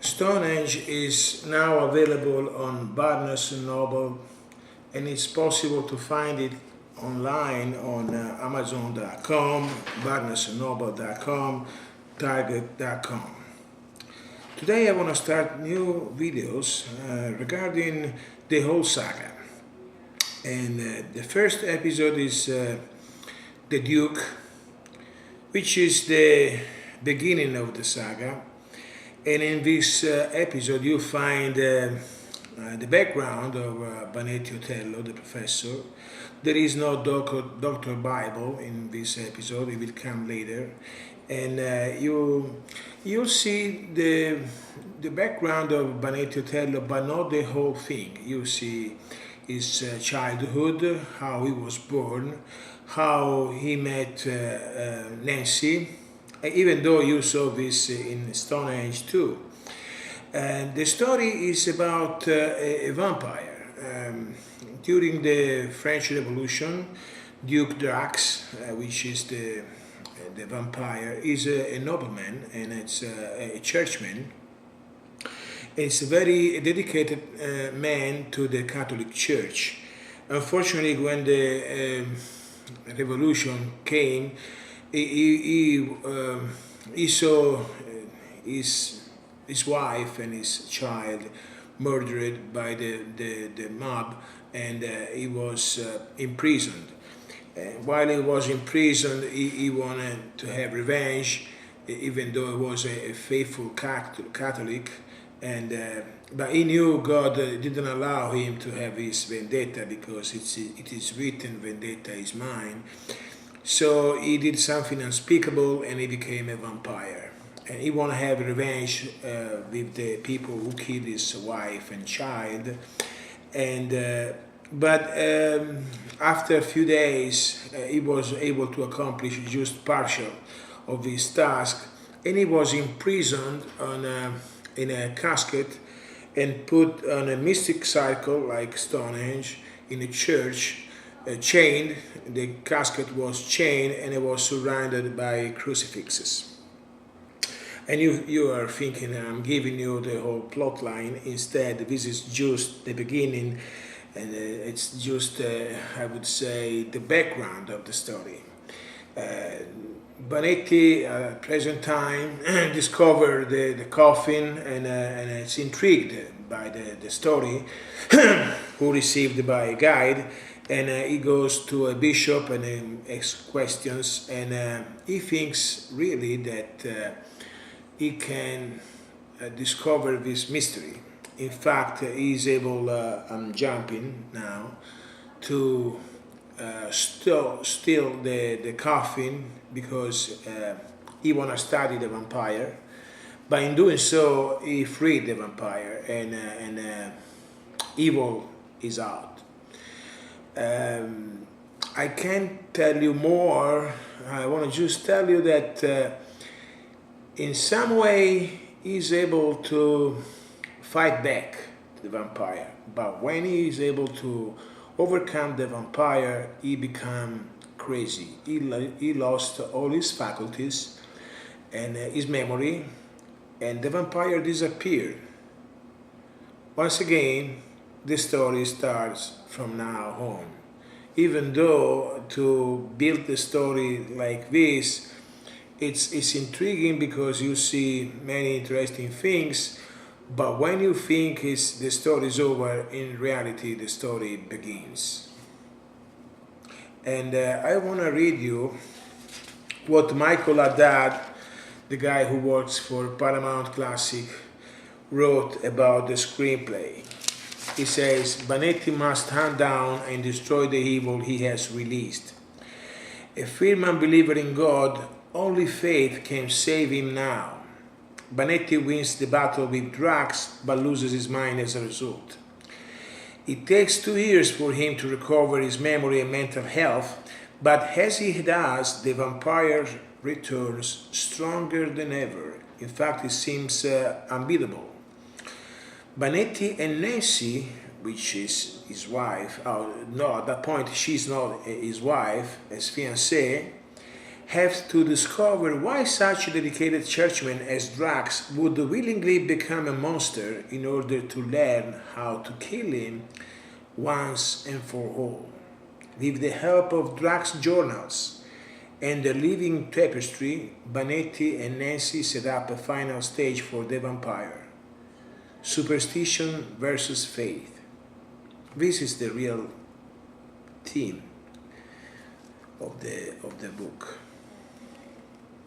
Stonehenge is now available on Barnes& Noble, and it's possible to find it online on Amazon.com, BarnesandNoble.com, Target.com. Today I want to start new videos regarding the whole saga. And the first episode is the Duke, which is the beginning of the saga. And in this episode you find the background of Banetti Otello, the professor. There is no Dr. Bible in this episode, it will come later. And you'll see the background of Banetti Otello, but not the whole thing. You see his childhood, how he was born, how he met Nancy, even though you saw this in Stonehenge too. And the story is about a vampire. During the French Revolution, Duke Drax, which is the vampire, is a nobleman and it's a churchman. It's a very dedicated man to the Catholic Church. Unfortunately, when the revolution came, he saw his wife and his child murdered by the mob, and he was imprisoned. While he was imprisoned, he wanted to have revenge, even though he was a faithful Catholic. But he knew God didn't allow him to have his vendetta, because it is written, vendetta is mine. So he did something unspeakable and he became a vampire. And he wanted to have revenge with the people who killed his wife and child. But after a few days, he was able to accomplish just partial of his task, and he was imprisoned in a casket and put on a mystic cycle like Stonehenge in a church. Chained, the casket was chained and it was surrounded by crucifixes. And you are thinking I'm giving you the whole plot line. Instead, this is just the beginning, and it's just, I would say, the background of the story. Banetti, at present time, discovered the coffin and it's intrigued by the story, who received by a guide. And he goes to a bishop and asks questions, and he thinks really that he can discover this mystery. In fact, he is able, I'm jumping now, to steal the coffin, because he want to study the vampire. But in doing so, he freed the vampire, and evil is out. I can't tell you more. I want to just tell you that in some way he's able to fight back the vampire, but when he is able to overcome the vampire, he become crazy. He lost all his faculties and his memory, and the vampire disappeared. Once again, the story starts from now on. Even though to build the story like this, it's intriguing because you see many interesting things, but when you think the story is over, in reality the story begins. And I want to read you what Michael Haddad, the guy who works for Paramount Classic, wrote about the screenplay. He says, Banetti must hunt down and destroy the evil he has released. A firm unbeliever in God, only faith can save him now. Banetti wins the battle with Drax, but loses his mind as a result. It takes 2 years for him to recover his memory and mental health, but as he does, the vampire returns stronger than ever. In fact, it seems unbeatable. Banetti and Nancy, which is his wife, no, at that point she's not his wife, as fiancée, have to discover why such dedicated churchmen as Drax would willingly become a monster in order to learn how to kill him once and for all. With the help of Drax journals and the living tapestry, Banetti and Nancy set up a final stage for the vampire. Superstition versus faith. This is the real theme of the book.